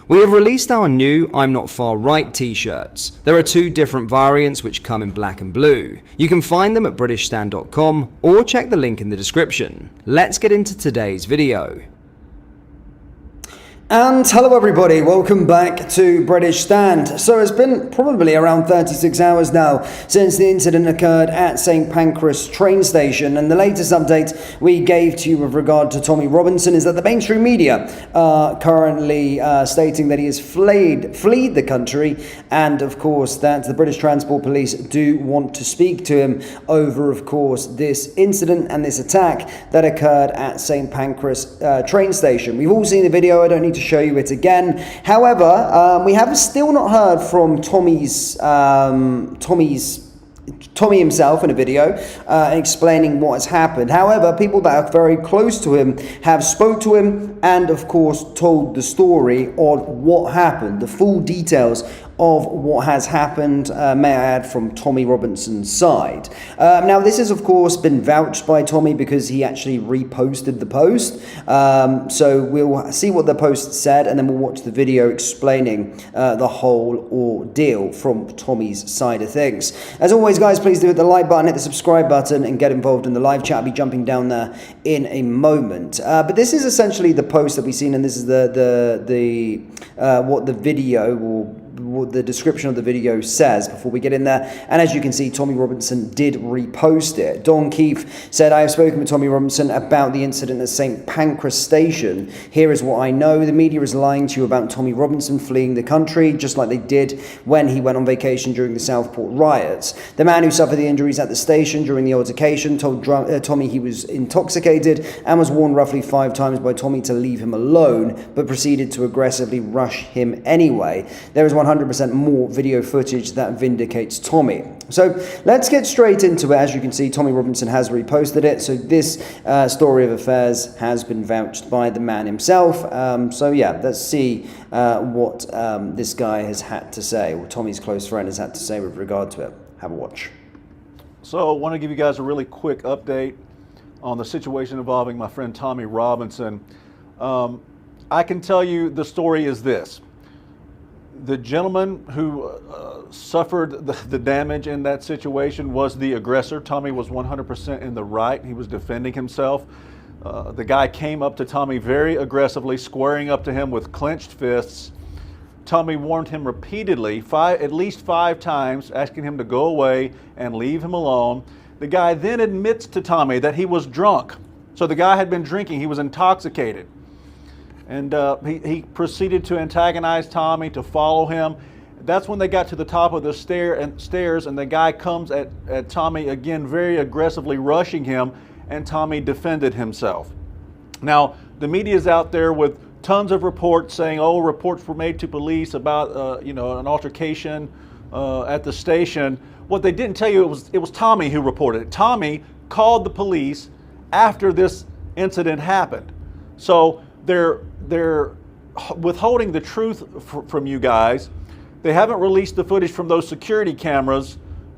We have released our new I'm Not Far Right t-shirts. There are 2 different variants which come in black and blue. You can find them at britishstand.com or check the link in the description. Let's get into today's video. And hello everybody, welcome back to British Stand. So it's been probably around 36 hours now since the incident occurred at St Pancras train station, and the latest update we gave to you with regard to Tommy Robinson is that the mainstream media are currently stating that he has fled the country, and of course that the British Transport Police do want to speak to him over, of course, this incident and this attack that occurred at St Pancras train station. We've all seen the video, I don't need to show you it again. However, we have still not heard from Tommy himself in a video explaining what has happened. However, people that are very close to him have spoke to him and of course told the story on what happened, the full details of what has happened, may I add, from Tommy Robinson's side. Now, this has, of course, been vouched by Tommy because he actually reposted the post. So we'll see what the post said, and then we'll watch the video explaining the whole ordeal from Tommy's side of things. As always, guys, please do hit the like button, hit the subscribe button, and get involved in the live chat. I'll be jumping down there in a moment. But this is essentially the post that we've seen, and this is what the video or what the description of the video says before we get in there. And as you can see, Tommy Robinson did repost it. Don Keefe said, I have spoken with Tommy Robinson about the incident at St Pancras station. Here is what I know. The media is lying to you about Tommy Robinson fleeing the country, just like they did when he went on vacation during the Southport riots. The man who suffered the injuries at the station during the altercation told Tommy he was intoxicated and was warned roughly 5 times by Tommy to leave him alone, but proceeded to aggressively rush him anyway. There is 100% more video footage that vindicates Tommy. So let's get straight into it. As you can see, Tommy Robinson has reposted it. So this story of affairs has been vouched by the man himself. So yeah, let's see what this guy has had to say, or Tommy's close friend has had to say with regard to it. Have a watch. So I want to give you guys a really quick update on the situation involving my friend Tommy Robinson. I can tell you the story is this. The gentleman who suffered the damage in that situation was the aggressor. Tommy was 100% in the right. He was defending himself. The guy came up to Tommy very aggressively, squaring up to him with clenched fists. Tommy warned him repeatedly, at least 5 times, asking him to go away and leave him alone. The guy then admits to Tommy that he was drunk. So the guy had been drinking. He was intoxicated. And he proceeded to antagonize Tommy, to follow him. That's when they got to the top of the stairs, and the guy comes at Tommy again, very aggressively rushing him, and Tommy defended himself. Now, the media is out there with tons of reports saying, oh, reports were made to police about an altercation at the station. What they didn't tell you, it was Tommy who reported it. Tommy called the police after this incident happened. So they're withholding the truth from you guys. They haven't released the footage from those security cameras.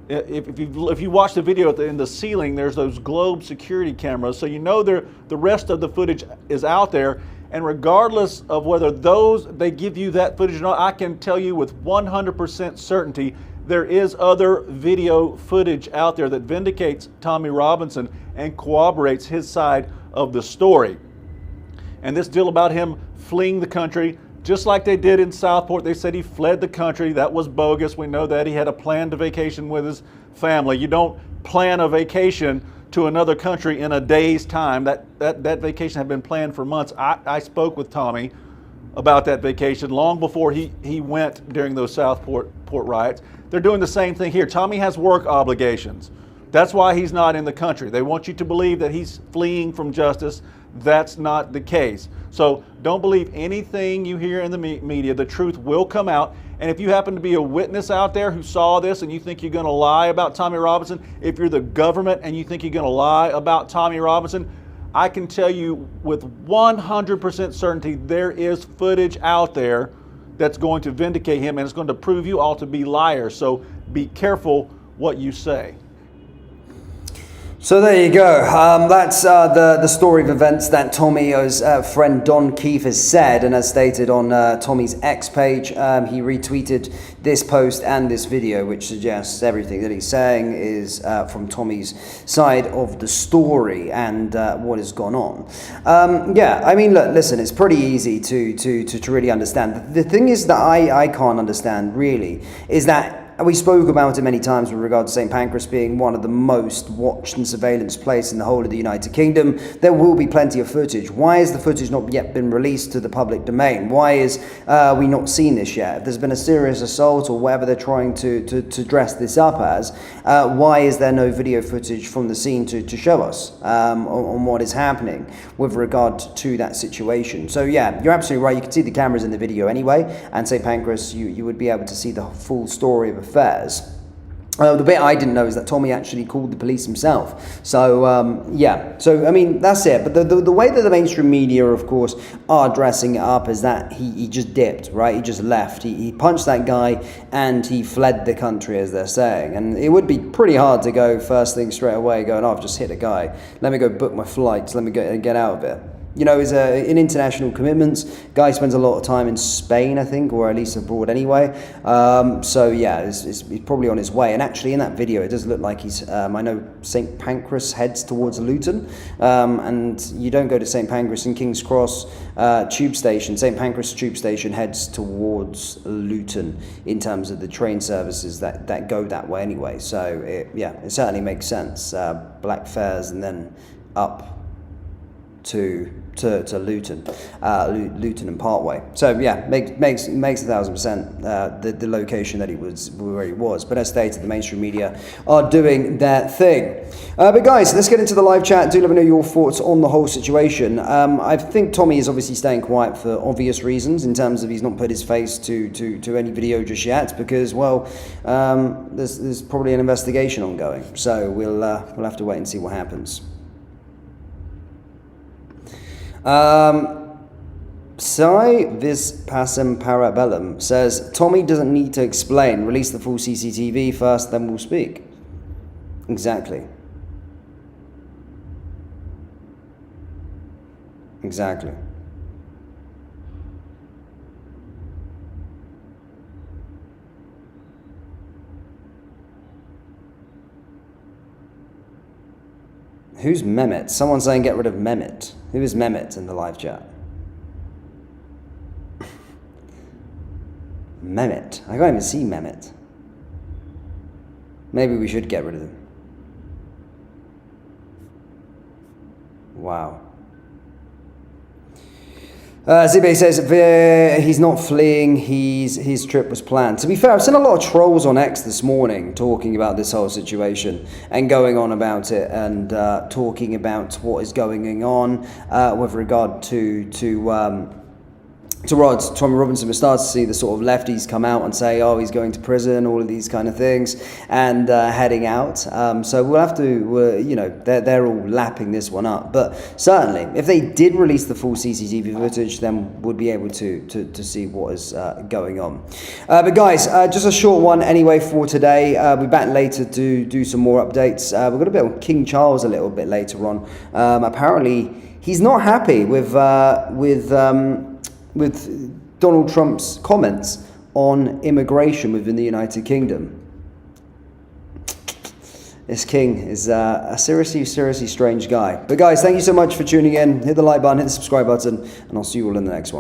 If you watch the video in the ceiling, there's those globe security cameras. So you know the rest of the footage is out there. And regardless of whether they give you that footage or not, I can tell you with 100% certainty there is other video footage out there that vindicates Tommy Robinson and corroborates his side of the story. And this deal about him fleeing the country, just like they did in Southport, they said he fled the country. That was bogus. We know that. He had a planned vacation with his family. You don't plan a vacation to another country in a day's time. That vacation had been planned for months. I spoke with Tommy about that vacation long before he went during those Southport riots. They're doing the same thing here. Tommy has work obligations. That's why he's not in the country. They want you to believe that he's fleeing from justice. That's not the case. So don't believe anything you hear in the media. The truth will come out. And if you happen to be a witness out there who saw this and you think you're going to lie about Tommy Robinson, if you're the government and you think you're going to lie about Tommy Robinson, I can tell you with 100% certainty there is footage out there that's going to vindicate him, and it's going to prove you all to be liars. So be careful what you say. So there you go. That's the story of events that Tommy's friend Don Keefe has said, and as stated on Tommy's X page, he retweeted this post and this video, which suggests everything that he's saying is from Tommy's side of the story and what has gone on. Yeah, I mean, look, listen, it's pretty easy to really understand. The thing is that I can't understand really is that. We spoke about it many times with regard to St. Pancras being one of the most watched and surveillanced places in the whole of the United Kingdom. There will be plenty of footage. Why has the footage not yet been released to the public domain? Why is we not seen this yet? If there's been a serious assault or whatever they're trying to dress this up as, why is there no video footage from the scene to show us on what is happening with regard to that situation? So yeah, you're absolutely right. You can see the cameras in the video anyway, and St. Pancras, you would be able to see the full story of affairs. The bit I didn't know is that Tommy actually called the police himself. So, yeah. So, I mean, that's it. But the way that the mainstream media, of course, are dressing it up is that he just dipped, right? He just left. He punched that guy and he fled the country, as they're saying. And it would be pretty hard to go first thing straight away going, oh, I've just hit a guy. Let me go book my flights. Let me get out of it. You know, in international commitments, guy spends a lot of time in Spain, I think, or at least abroad anyway. So yeah, it's probably on his way. And actually, in that video, it does look like he's. I know St. Pancras heads towards Luton, and you don't go to St. Pancras and King's Cross tube station. St. Pancras tube station heads towards Luton in terms of the train services that go that way anyway. So it certainly makes sense. Black fares and then up to Luton, Luton and Parkway. So yeah, makes 1,000% the location that where he was. But as stated, the mainstream media are doing their thing. But guys, let's get into the live chat. Do let me know your thoughts on the whole situation. I think Tommy is obviously staying quiet for obvious reasons, in terms of he's not put his face to any video just yet, because well, there's probably an investigation ongoing. So we'll have to wait and see what happens. Sai vis passem parabellum says, Tommy doesn't need to explain. Release the full CCTV first, then we'll speak. Exactly. Exactly. Who's Mehmet? Someone's saying get rid of Mehmet. Who is Mehmet in the live chat? Mehmet. I can't even see Mehmet. Maybe we should get rid of him. Wow. Zibe says he's not fleeing, his trip was planned. To be fair, I've seen a lot of trolls on X this morning talking about this whole situation and going on about it and talking about what is going on with regard to Tommy Robinson. We start to see the sort of lefties come out and say, oh, he's going to prison, all of these kind of things, and heading out. So we'll have to, you know, they're all lapping this one up. But certainly, if they did release the full CCTV footage, then we'll be able to see what is going on. But guys, just a short one anyway for today. We'll be back later to do some more updates. We've got a bit on King Charles a little bit later on. Apparently, he's not happy with Donald Trump's comments on immigration within the United Kingdom. This king is a seriously strange guy. But guys, thank you so much for tuning in. Hit the like button, hit the subscribe button, and I'll see you all in the next one.